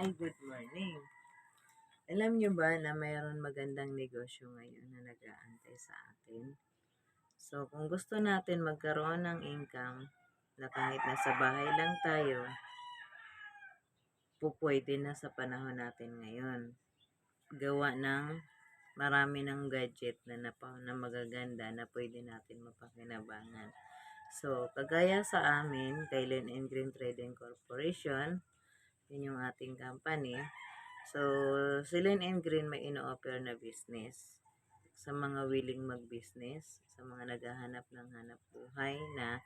Hi, good morning. Alam nyo ba na mayroon magandang negosyo ngayon na nag-aantay sa atin? So, kung gusto natin magkaroon ng income na kahit nasa bahay lang tayo, pupwede na sa panahon natin ngayon. Gawa ng marami ng gadget na magaganda na pwede natin mapakinabangan. So, kagaya sa amin, kay Len and Green Trading Corporation, yun yung ating company. So, si Len and Green may ino-offer na business sa mga willing mag-business, sa mga naghahanap ng hanap buhay na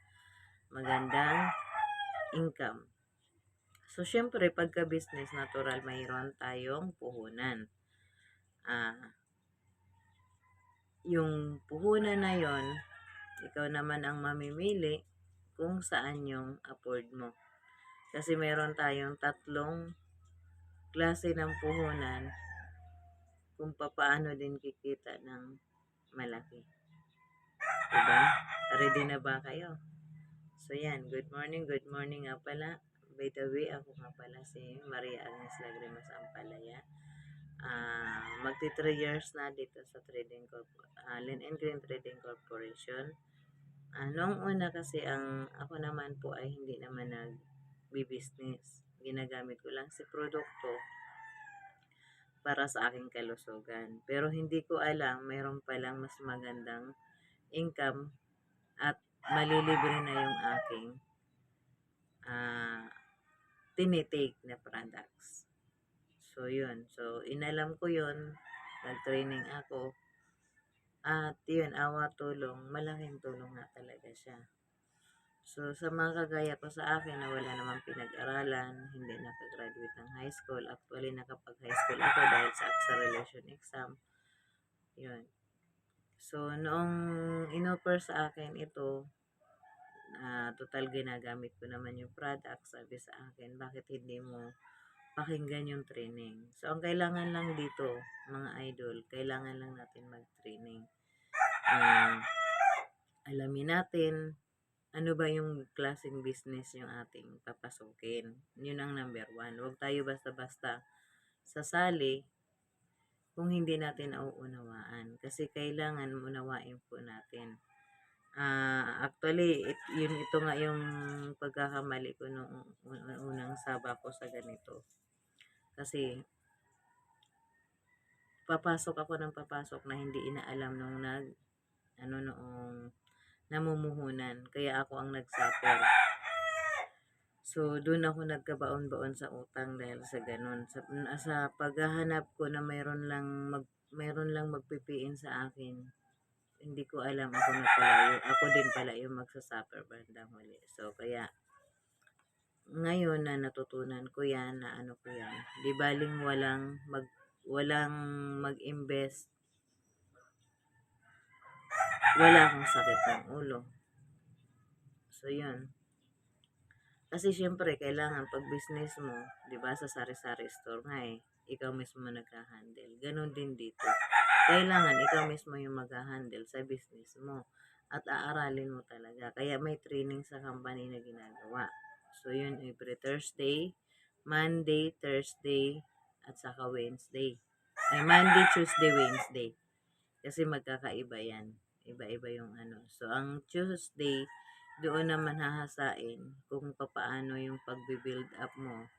magandang income. So, syempre, pagka-business, natural, mayroon tayong puhunan. Yung puhunan na yon, ikaw naman ang mamimili kung saan yung afford mo. Kasi meron tayong tatlong klase ng puhunan kung paano din kikita ng malaki. Diba? Ready na ba kayo? So yan, good morning nga pala. By the way, ako nga pala si Maria Agnes Lagrimas Ampalaya. Magti 3 years na dito sa Len and Green Trading Corporation. Noong una kasi ako naman po ay hindi naman nag-business. Ginagamit ko lang si produkto para sa aking kalusugan. Pero hindi ko alam, mayroon palang mas magandang income at malilibre na yung aking tinitake na products. So, yun. So, inalam ko yun. Nag-training ako. At yun, awa tulong. Malaking tulong na talaga siya. So, sa mga kagaya ko sa akin na wala namang pinag-aralan, hindi nakagraduate ng high school. Actually, nakapag-high school ako dahil sa acceleration exam. Yun. So, noong in-offer sa akin ito, total ginagamit ko naman yung product, sabi sa akin, bakit hindi mo pakinggan yung training? So, ang kailangan lang dito, mga idol, kailangan lang natin mag-training. Alamin natin, ano ba yung klaseng business yung ating papasukin. Yun ang number 1. Huwag tayo basta-basta sasali kung hindi natin nauunawaan. Kasi kailangan unawain po natin. Actually, ito nga yung pagkakamali ko nung unang saba ko sa ganito. Kasi, papasok ako na hindi inaalam nung noong namumuhunan. Kaya ako ang nagsuffer. So, doon ako nagkabaon-baon sa utang dahil sa ganun. Sa paghahanap ko na mayroon lang magpipiin sa akin, hindi ko alam ako din pala yung magsasuffer bandang huli. So, kaya, ngayon na natutunan ko yan, na ano ko yan, di baling walang mag-invest, wala akong sakit ng ulo. So, yun. Kasi syempre, kailangan pag business mo, di ba, sa sari-sari store nga ikaw mismo nagka-handle. Ganon din dito. Kailangan ikaw mismo yung mag-handle sa business mo. At aaralin mo talaga. Kaya may training sa company na ginagawa. So, yun, every Thursday, Monday, Thursday, at saka Wednesday. Monday, Tuesday, Wednesday. Kasi magkakaiba yan. Iba-iba yung ano. So, ang Tuesday, doon naman hahasain kung paano yung pagbe-build up mo,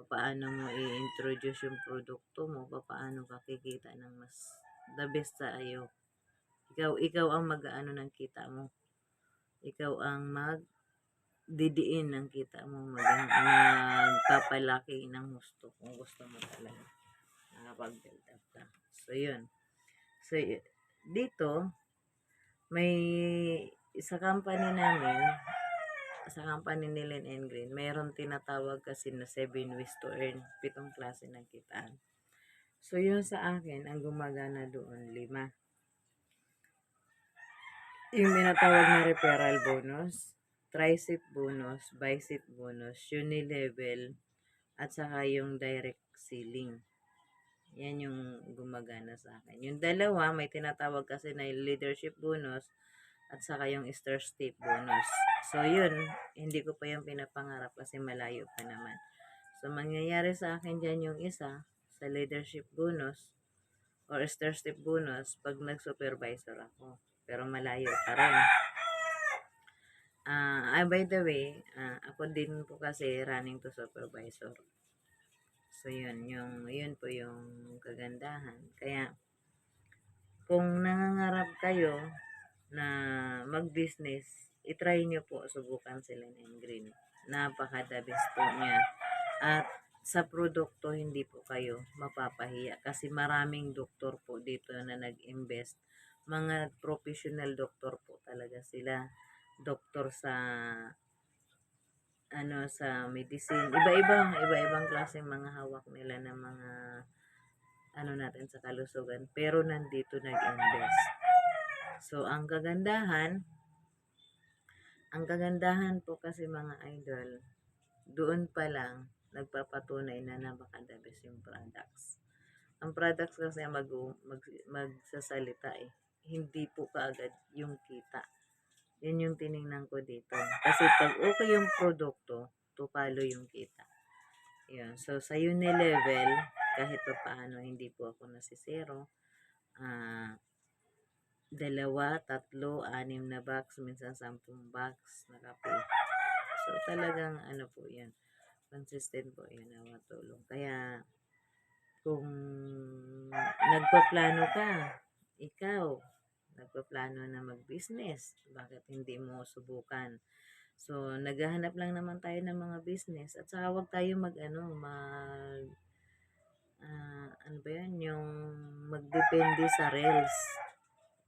paano mo i-introduce yung produkto mo, paano ka kikita ng mas the best sa iyo. Ikaw ang mag-aano ng kita mo. Ikaw ang magdidiin ng kita mo, magpapalaki ng gusto kung gusto mo talaga nakapag-build up ka. So, yun. So, dito, may sa company namin, sa company ni Len and Green, mayroon tinatawag kasi na 7 ways to earn, 7 klase ng kitaan. So, yun sa akin, ang gumagana doon, 5. Yung tinatawag na referral bonus, tricep bonus, bicep bonus, unilevel, at saka yung direct selling. Yan yung gumagana sa akin. Yung dalawa, may tinatawag kasi na leadership bonus at saka yung star step bonus. So, yun, hindi ko pa yung pinapangarap kasi malayo pa naman. So, So, mangyayari sa akin dyan yung isa, sa leadership bonus or starship bonus, pag nag-supervisor ako. Pero malayo pa rin. By the way, ako din po kasi running to supervisor. So, yun po yung kagandahan. Kaya, kung nangangarap kayo na mag-business, itry nyo po, subukan sila ng Green. Napaka-the best po niya. At sa produkto, hindi po kayo mapapahiya kasi maraming doktor po dito na nag-invest. Mga professional doktor po talaga sila. Doktor sa sa medicine. Iba-ibang klaseng mga hawak nila ng mga natin sa kalusugan. Pero nandito nag-invest. So, ang kagandahan po kasi mga idol, doon pa lang, nagpapatunay na napaka-the best yung products. Ang products kasi magsasalita eh. Hindi po kaagad yung kita. Yun yung tiningnan ko dito. Kasi pag okay yung produkto, tupalo yung kita. Yun. So, sa Unilevel, kahit pa paano, hindi po ako nasisero. 2, 3, 6 na box, minsan 10 box na kape. So, talagang po yan. Consistent po yan na matulong. Kaya, kung nagpaplano ka, ikaw, nagpaplano na mag-business, bakit hindi mo subukan? So, naghahanap lang naman tayo ng mga business at saka huwag tayo ano ba yan, yung magdepende sa reels.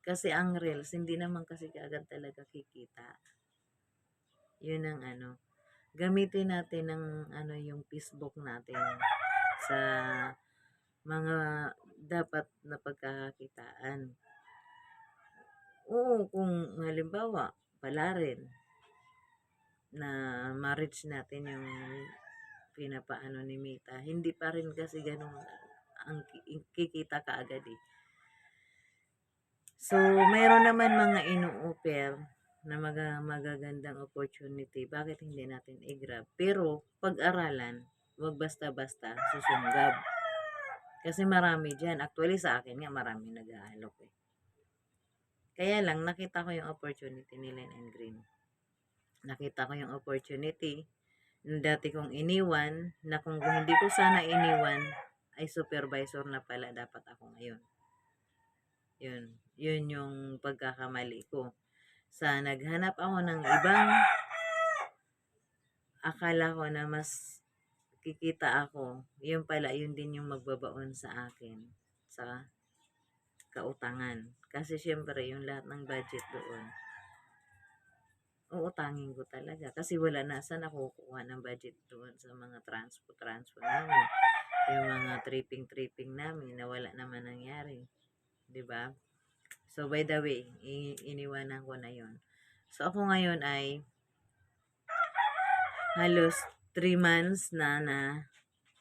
Kasi ang reels, hindi naman kasi kaagad talaga kikita. Yun ang gamitin natin ng yung Facebook natin sa mga dapat na pagkakakitaan. Oo, kung halimbawa, pala rin na ma-reach natin yung pinapaano ni Mita, hindi pa rin kasi ganun ang kikita kaagad eh. So, mayroon naman mga inu-offer na magagandang opportunity. Bakit hindi natin i-grab? Pero, pag-aralan, wag basta-basta susunggab. Kasi marami dyan. Actually, sa akin nga, marami nag-aalok eh. Kaya lang, nakita ko yung opportunity ni Len and Green. Nakita ko yung opportunity na dati kong iniwan, na kung hindi ko sana iniwan, ay supervisor na pala dapat ako ngayon. Yun yung pagkakamali ko. Sa naghanap ako ng ibang akala ko na mas kikita ako, yun pala, yun din yung magbabaon sa akin sa kautangan. Kasi syempre, yung lahat ng budget doon, uutangin ko talaga. Kasi wala na, saan ako kukuha ng budget doon sa mga transpo namin. Yung mga tripping namin na wala naman nangyari. 'Di ba? So, by the way, iniwanan ko na yon. So, ako ngayon ay halos 3 months na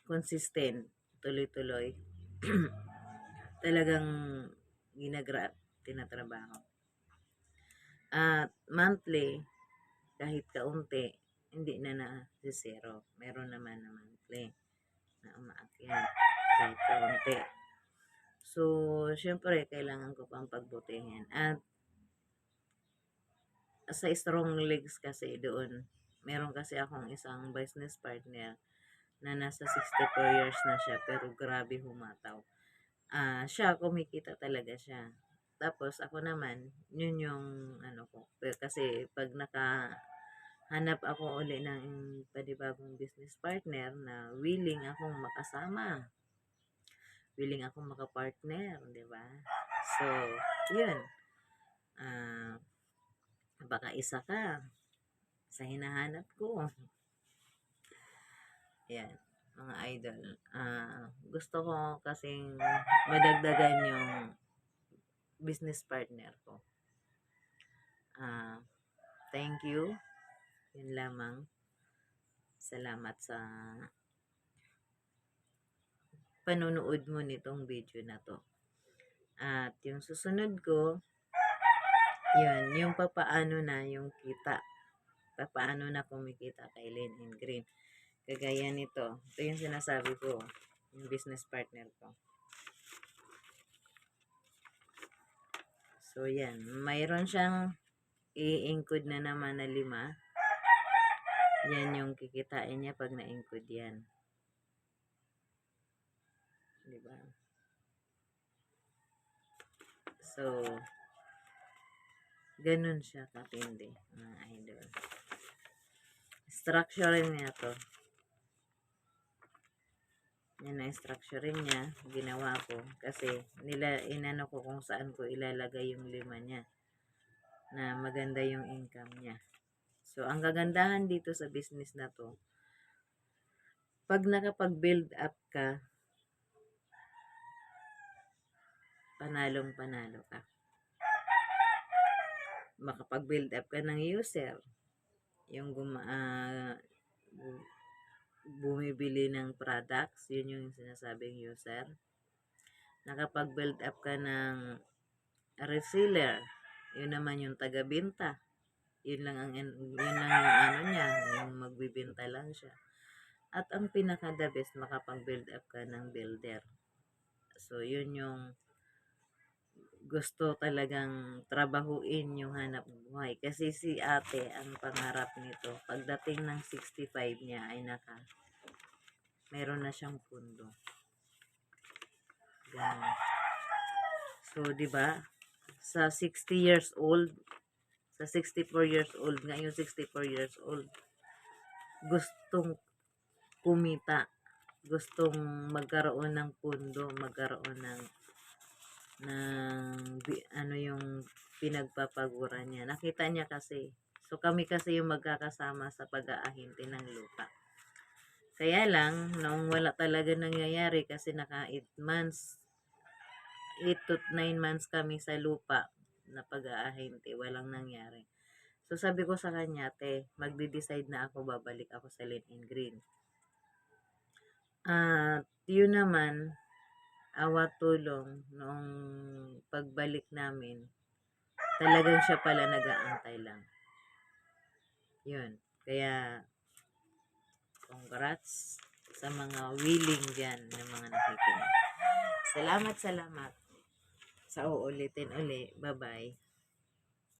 consistent, tuloy-tuloy. Talagang tinatrabaho. At monthly, kahit kaunti, hindi na zero. Meron naman na monthly na umaakyat kahit kaunti. So, syempre, kailangan ko pang pagbutihin. At sa strong legs kasi doon, meron kasi akong isang business partner na nasa 64 years na siya, pero grabe humataw. Siya, kumikita talaga siya. Tapos, ako naman, yun yung ko. Kasi, pag hanap ako uli ng panibagong business partner na willing akong makasama, willing akong makapartner, di ba? So, yun. Baka isa ka sa hinahanap ko. Yan, mga idol. Gusto ko kasing madagdagan yung business partner ko. Thank you. Yun lamang. Salamat sa panonood mo nitong video na to. At yung susunod ko, yun, yung papaano na yung kita. Papaano na kumikita kay Len and Green. Kagaya nito. Ito yung sinasabi ko, yung business partner ko. So, yan. Mayroon siyang i-include na naman na 5. Yan yung kikitain niya pag na-include yan. Diba? So, ganun siya katindi, mga idol. Structuring niya to. Yan na structuring niya. Ginawa ko. Kasi, inano ko kung saan ko ilalagay yung 5 niya. Na maganda yung income niya. So, ang kagandahan dito sa business na to, pag nakapag-build up ka, panalong-panalo ka. Makapag-build up ka ng user, yung bumibili ng products, yun yung sinasabing user. Nakapag-build up ka ng reseller, yun naman yung taga-binta. Yun lang yung ano niya, yung magbibinta lang siya. At ang pinaka-the best, makapag-build up ka ng builder. So, yun yung gusto talagang trabahuin yung hanap buhay. Kasi si ate, ang pangarap nito, pagdating ng 65 niya ay meron na siyang pundo. Ganun. So, di ba? Sa 60 years old, sa 64 years old, ngayon 64 years old, gustong kumita, gustong magkaroon ng pundo, magkaroon ng ano yung pinagpapaguran niya. Nakita niya kasi. So, kami kasi yung magkakasama sa pag-aahinti ng lupa. Kaya lang, nung wala talaga nangyayari kasi naka 8 months, 8 to 9 months kami sa lupa na pag-aahinti, walang nangyari. So, sabi ko sa kanya, te, magde-decide na ako, babalik ako sa Lynn & Green. Yun naman, awa tulong, noong pagbalik namin, talagang siya pala nag-aantay lang. Yun. Kaya, congrats sa mga willing dyan ng mga nakikinig. Salamat sa uulitin uli. Bye-bye.